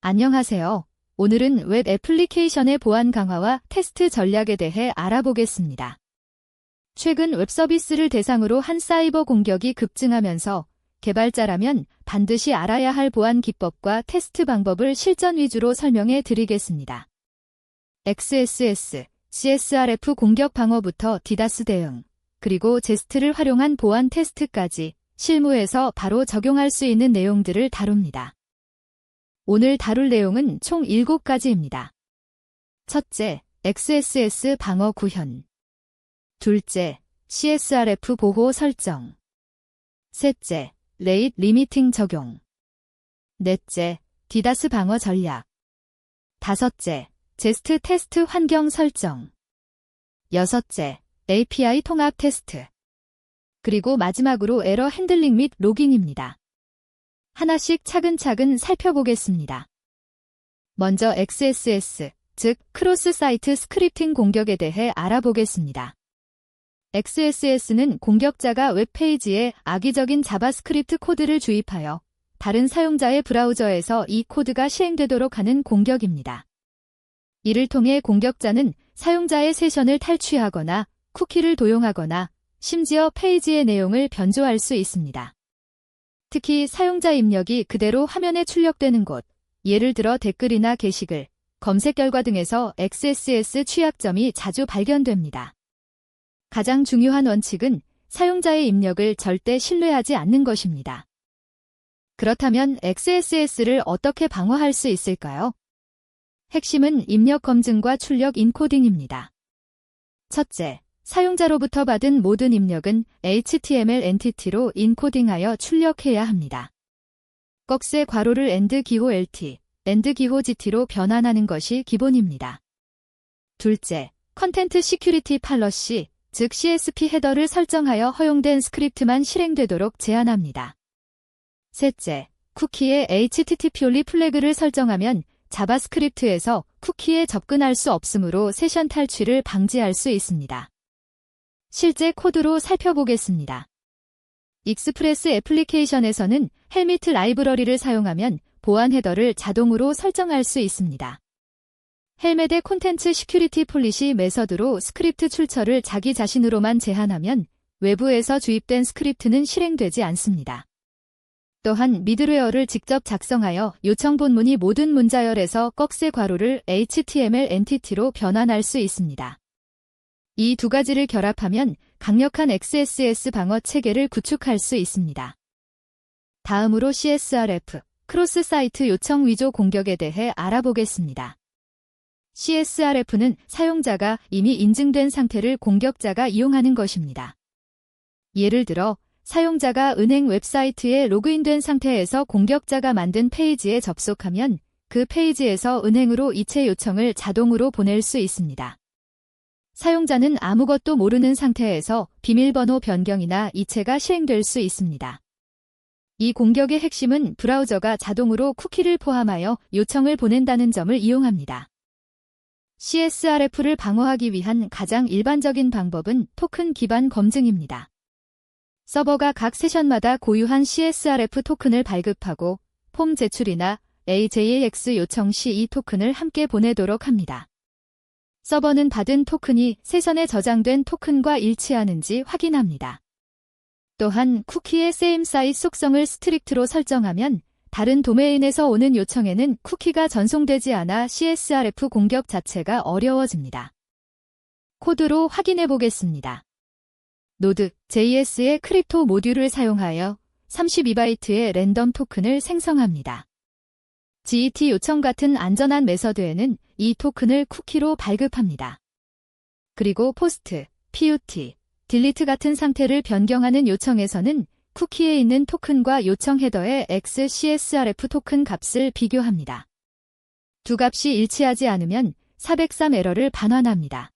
안녕하세요. 오늘은 웹 애플리케이션의 보안 강화와 테스트 전략에 대해 알아보겠습니다. 최근 웹 서비스를 대상으로 한 사이버 공격이 급증하면서 개발자라면 반드시 알아야 할 보안 기법과 테스트 방법을 실전 위주로 설명해 드리겠습니다. XSS, CSRF 공격 방어부터 디다스 대응, 그리고 제스트를 활용한 보안 테스트까지 실무에서 바로 적용할 수 있는 내용들을 다룹니다. 오늘 다룰 내용은 총 7가지입니다. 첫째, XSS 방어 구현. 둘째, CSRF 보호 설정. 셋째, 레이트 리미팅 적용. 넷째, 디다스 방어 전략. 다섯째, 제스트 테스트 환경 설정. 여섯째, API 통합 테스트. 그리고 마지막으로 에러 핸들링 및 로깅입니다. 하나씩 차근차근 살펴보겠습니다. 먼저 XSS, 즉 크로스 사이트 스크립팅 공격에 대해 알아보겠습니다. XSS는 공격자가 웹페이지에 악의적인 자바스크립트 코드를 주입하여 다른 사용자의 브라우저에서 이 코드가 실행되도록 하는 공격입니다. 이를 통해 공격자는 사용자의 세션을 탈취하거나 쿠키를 도용하거나 심지어 페이지의 내용을 변조할 수 있습니다. 특히 사용자 입력이 그대로 화면에 출력되는 곳, 예를 들어 댓글이나 게시글, 검색 결과 등에서 XSS 취약점이 자주 발견됩니다. 가장 중요한 원칙은 사용자의 입력을 절대 신뢰하지 않는 것입니다. 그렇다면 XSS를 어떻게 방어할 수 있을까요? 핵심은 입력 검증과 출력 인코딩입니다. 첫째, 사용자로부터 받은 모든 입력은 HTML 엔티티로 인코딩하여 출력해야 합니다. 꺽쇠 괄호를 end 기호 LT, end 기호 GT로 변환하는 것이 기본입니다. 둘째, 컨텐트 시큐리티 팔러시, 즉 CSP 헤더를 설정하여 허용된 스크립트만 실행되도록 제한합니다. 셋째, 쿠키에 HTTP-only 플래그를 설정하면 자바스크립트에서 쿠키에 접근할 수 없으므로 세션 탈취를 방지할 수 있습니다. 실제 코드로 살펴보겠습니다. 익스프레스 애플리케이션에서는 헬미트 라이브러리를 사용하면 보안 헤더를 자동으로 설정할 수 있습니다. 헬멧의 콘텐츠 시큐리티 폴리시 메서드로 스크립트 출처를 자기 자신으로만 제한하면 외부에서 주입된 스크립트는 실행되지 않습니다. 또한 미들웨어를 직접 작성하여 요청 본문이 모든 문자열에서 꺽쇠 괄호를 HTML 엔티티로 변환할 수 있습니다. 이 두 가지를 결합하면 강력한 XSS 방어 체계를 구축할 수 있습니다. 다음으로 CSRF, 크로스 사이트 요청 위조 공격에 대해 알아보겠습니다. CSRF는 사용자가 이미 인증된 상태를 공격자가 이용하는 것입니다. 예를 들어, 사용자가 은행 웹사이트에 로그인된 상태에서 공격자가 만든 페이지에 접속하면 그 페이지에서 은행으로 이체 요청을 자동으로 보낼 수 있습니다. 사용자는 아무것도 모르는 상태에서 비밀번호 변경이나 이체가 실행될 수 있습니다. 이 공격의 핵심은 브라우저가 자동으로 쿠키를 포함하여 요청을 보낸다는 점을 이용합니다. CSRF를 방어하기 위한 가장 일반적인 방법은 토큰 기반 검증입니다. 서버가 각 세션마다 고유한 CSRF 토큰을 발급하고 폼 제출이나 AJAX 요청 시 이 토큰을 함께 보내도록 합니다. 서버는 받은 토큰이 세션에 저장된 토큰과 일치하는지 확인합니다. 또한 쿠키의 same size 속성을 스트릭트로 설정하면 다른 도메인에서 오는 요청에는 쿠키가 전송되지 않아 CSRF 공격 자체가 어려워집니다. 코드로 확인해 보겠습니다. Node.js의 크립토 모듈을 사용하여 32바이트의 랜덤 토큰을 생성합니다. GET 요청 같은 안전한 메서드에는 이 토큰을 쿠키로 발급합니다. 그리고 POST, PUT, DELETE 같은 상태를 변경하는 요청에서는 쿠키에 있는 토큰과 요청 헤더의 XCSRF 토큰 값을 비교합니다. 두 값이 일치하지 않으면 403 에러를 반환합니다.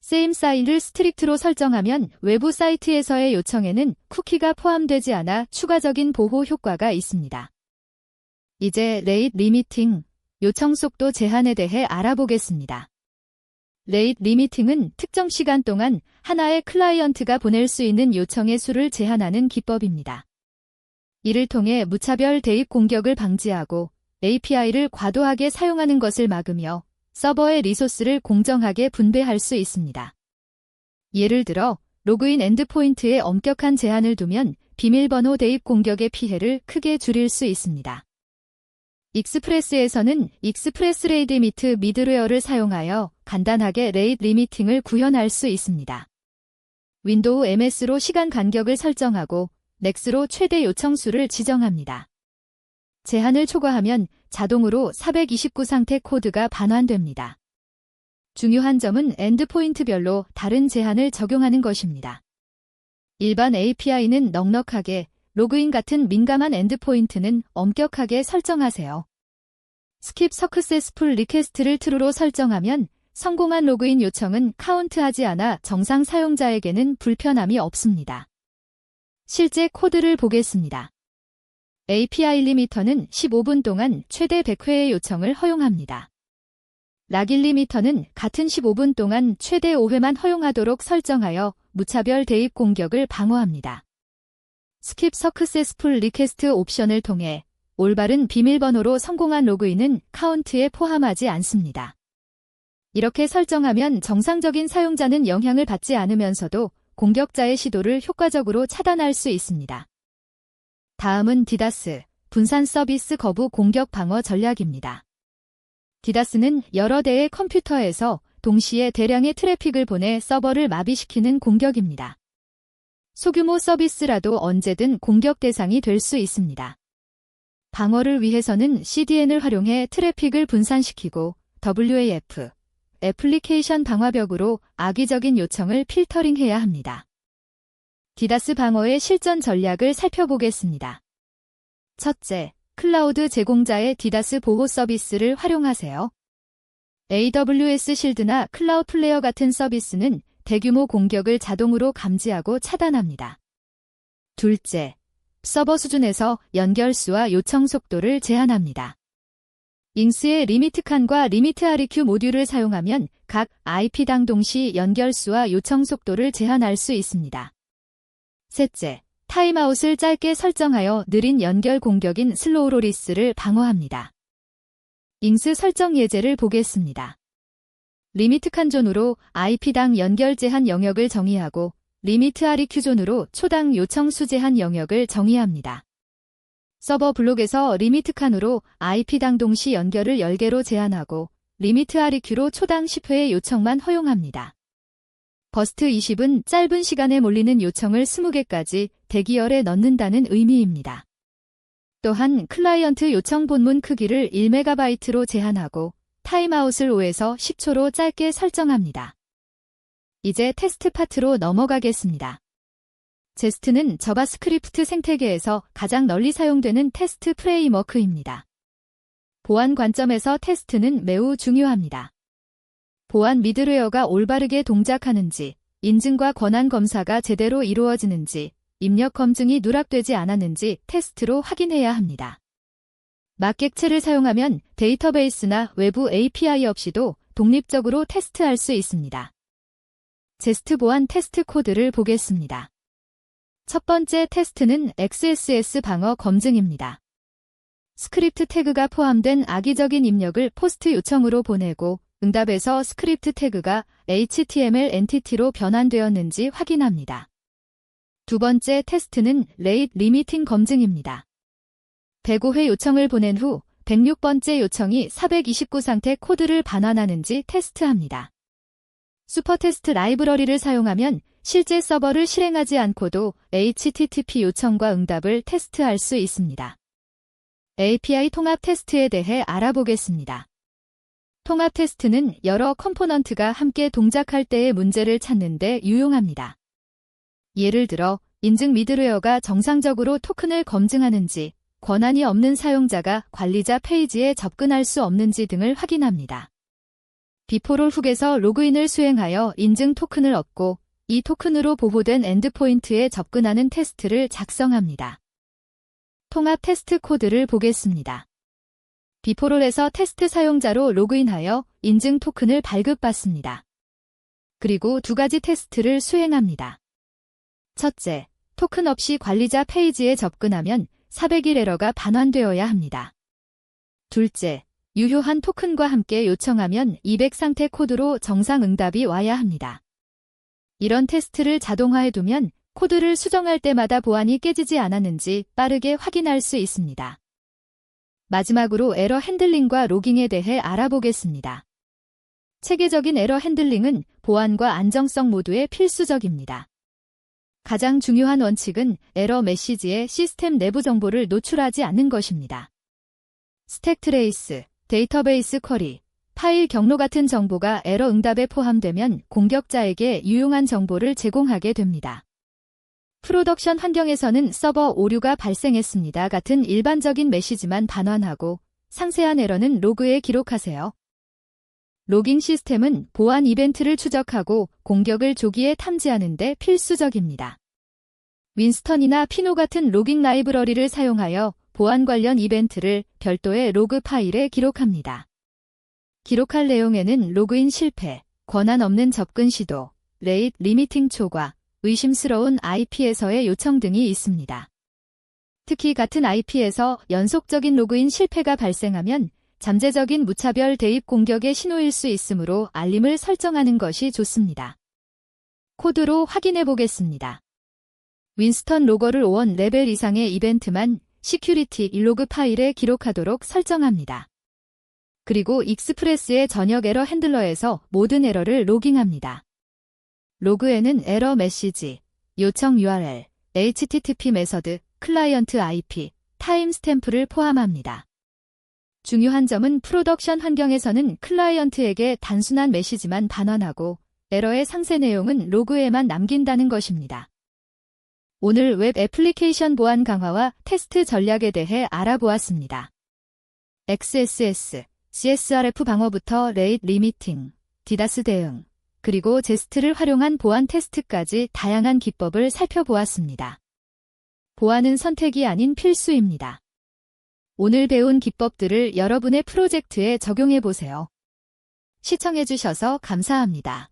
same size를 스트릭트로 설정하면 외부 사이트에서의 요청에는 쿠키가 포함되지 않아 추가적인 보호 효과가 있습니다. 이제 레이트 리미팅, 요청 속도 제한에 대해 알아보겠습니다. 레이트 리미팅은 특정 시간 동안 하나의 클라이언트가 보낼 수 있는 요청의 수를 제한하는 기법입니다. 이를 통해 무차별 대입 공격을 방지하고 API를 과도하게 사용하는 것을 막으며 서버의 리소스를 공정하게 분배할 수 있습니다. 예를 들어 로그인 엔드포인트에 엄격한 제한을 두면 비밀번호 대입 공격의 피해를 크게 줄일 수 있습니다. 익스프레스에서는 익스프레스 레이드 리미트 미드웨어를 사용하여 간단하게 레이드 리미팅을 구현할 수 있습니다. 윈도우 MS로 시간 간격을 설정하고 넥스로 최대 요청 수를 지정합니다. 제한을 초과하면 자동으로 429 상태 코드가 반환됩니다. 중요한 점은 엔드포인트별로 다른 제한을 적용하는 것입니다. 일반 API는 넉넉하게, 로그인 같은 민감한 엔드포인트는 엄격하게 설정하세요. 스킵 서크세스풀 리퀘스트를 true로 설정하면 성공한 로그인 요청은 카운트하지 않아 정상 사용자에게는 불편함이 없습니다. 실제 코드를 보겠습니다. API 리미터는 15분 동안 최대 100회의 요청을 허용합니다. 락인 리미터는 같은 15분 동안 최대 5회만 허용하도록 설정하여 무차별 대입 공격을 방어합니다. 스킵 서크세스풀 리퀘스트 옵션을 통해 올바른 비밀번호로 성공한 로그인은 카운트에 포함하지 않습니다. 이렇게 설정하면 정상적인 사용자는 영향을 받지 않으면서도 공격자의 시도를 효과적으로 차단할 수 있습니다. 다음은 디다스, 분산 서비스 거부 공격 방어 전략입니다. 디다스는 여러 대의 컴퓨터에서 동시에 대량의 트래픽을 보내 서버를 마비시키는 공격입니다. 소규모 서비스라도 언제든 공격 대상이 될 수 있습니다. 방어를 위해서는 CDN을 활용해 트래픽을 분산시키고 WAF, 애플리케이션 방화벽으로 악의적인 요청을 필터링해야 합니다. 디다스 방어의 실전 전략을 살펴보겠습니다. 첫째, 클라우드 제공자의 디다스 보호 서비스를 활용하세요. AWS 실드나 클라우드플레이어 같은 서비스는 대규모 공격을 자동으로 감지하고 차단합니다. 둘째, 서버 수준에서 연결수와 요청 속도를 제한합니다. 잉스의 리미트칸과 리미트 REQ 모듈을 사용하면 각 IP당 동시 연결수와 요청 속도를 제한할 수 있습니다. 셋째, 타임아웃을 짧게 설정하여 느린 연결 공격인 슬로우 로리스를 방어합니다. 잉스 설정 예제를 보겠습니다. 리미트 칸 존으로 IP당 연결 제한 영역을 정의하고 리미트 REQ 존으로 초당 요청 수 제한 영역을 정의합니다. 서버 블록에서 리미트 칸으로 IP당 동시 연결을 10개로 제한하고 리미트 REQ로 초당 10회의 요청만 허용합니다. 버스트 20은 짧은 시간에 몰리는 요청을 20개까지 대기열에 넣는다는 의미입니다. 또한 클라이언트 요청 본문 크기를 1MB로 제한하고 타임아웃을 5에서 10초로 짧게 설정합니다. 이제 테스트 파트로 넘어가겠습니다. 제스트는 자바스크립트 생태계에서 가장 널리 사용되는 테스트 프레임워크입니다. 보안 관점에서 테스트는 매우 중요합니다. 보안 미드웨어가 올바르게 동작하는지, 인증과 권한 검사가 제대로 이루어지는지, 입력 검증이 누락되지 않았는지 테스트로 확인해야 합니다. 막객체를 사용하면 데이터베이스나 외부 API 없이도 독립적으로 테스트할 수 있습니다. 제스트 보안 테스트 코드를 보겠습니다. 첫 번째 테스트는 XSS 방어 검증입니다. 스크립트 태그가 포함된 악의적인 입력을 포스트 요청으로 보내고 응답에서 스크립트 태그가 HTML 엔티티로 변환되었는지 확인합니다. 두 번째 테스트는 레이트 리미팅 검증입니다. 105회 요청을 보낸 후 106번째 요청이 429 상태 코드를 반환하는지 테스트합니다. 슈퍼테스트 라이브러리를 사용하면 실제 서버를 실행하지 않고도 HTTP 요청과 응답을 테스트할 수 있습니다. API 통합 테스트에 대해 알아보겠습니다. 통합 테스트는 여러 컴포넌트가 함께 동작할 때의 문제를 찾는 데 유용합니다. 예를 들어 인증 미드웨어가 정상적으로 토큰을 검증하는지, 권한이 없는 사용자가 관리자 페이지에 접근할 수 없는지 등을 확인합니다. 비포롤 훅에서 로그인을 수행하여 인증 토큰을 얻고 이 토큰으로 보호된 엔드포인트에 접근하는 테스트를 작성합니다. 통합 테스트 코드를 보겠습니다. 비포롤에서 테스트 사용자로 로그인하여 인증 토큰을 발급받습니다. 그리고 두 가지 테스트를 수행합니다. 첫째, 토큰 없이 관리자 페이지에 접근하면 401 에러가 반환되어야 합니다. 둘째, 유효한 토큰과 함께 요청하면 200 상태 코드로 정상 응답이 와야 합니다. 이런 테스트를 자동화해두면 코드를 수정할 때마다 보안이 깨지지 않았는지 빠르게 확인할 수 있습니다. 마지막으로 에러 핸들링과 로깅에 대해 알아보겠습니다. 체계적인 에러 핸들링은 보안과 안정성 모두에 필수적입니다. 가장 중요한 원칙은 에러 메시지에 시스템 내부 정보를 노출하지 않는 것입니다. 스택 트레이스, 데이터베이스 쿼리, 파일 경로 같은 정보가 에러 응답에 포함되면 공격자에게 유용한 정보를 제공하게 됩니다. 프로덕션 환경에서는 서버 오류가 발생했습니다 같은 일반적인 메시지만 반환하고 상세한 에러는 로그에 기록하세요. 로깅 시스템은 보안 이벤트를 추적하고 공격을 조기에 탐지하는 데 필수적입니다. 윈스턴이나 피노 같은 로깅 라이브러리를 사용하여 보안 관련 이벤트를 별도의 로그 파일에 기록합니다. 기록할 내용에는 로그인 실패, 권한 없는 접근 시도, 레이트 리미팅 초과, 의심스러운 IP에서의 요청 등이 있습니다. 특히 같은 IP에서 연속적인 로그인 실패가 발생하면 잠재적인 무차별 대입 공격의 신호일 수 있으므로 알림을 설정하는 것이 좋습니다. 코드로 확인해 보겠습니다. 윈스턴 로거를 5원 레벨 이상의 이벤트만 시큐리티 로그 파일에 기록하도록 설정합니다. 그리고 익스프레스의 전역 에러 핸들러에서 모든 에러를 로깅합니다. 로그에는 에러 메시지, 요청 URL, HTTP 메서드, 클라이언트 IP, 타임스탬프를 포함합니다. 중요한 점은 프로덕션 환경에서는 클라이언트에게 단순한 메시지만 반환하고 에러의 상세 내용은 로그에만 남긴다는 것입니다. 오늘 웹 애플리케이션 보안 강화와 테스트 전략에 대해 알아보았습니다. XSS, CSRF 방어부터 레이트 리미팅, 디다스 대응, 그리고 제스트를 활용한 보안 테스트까지 다양한 기법을 살펴보았습니다. 보안은 선택이 아닌 필수입니다. 오늘 배운 기법들을 여러분의 프로젝트에 적용해 보세요. 시청해 주셔서 감사합니다.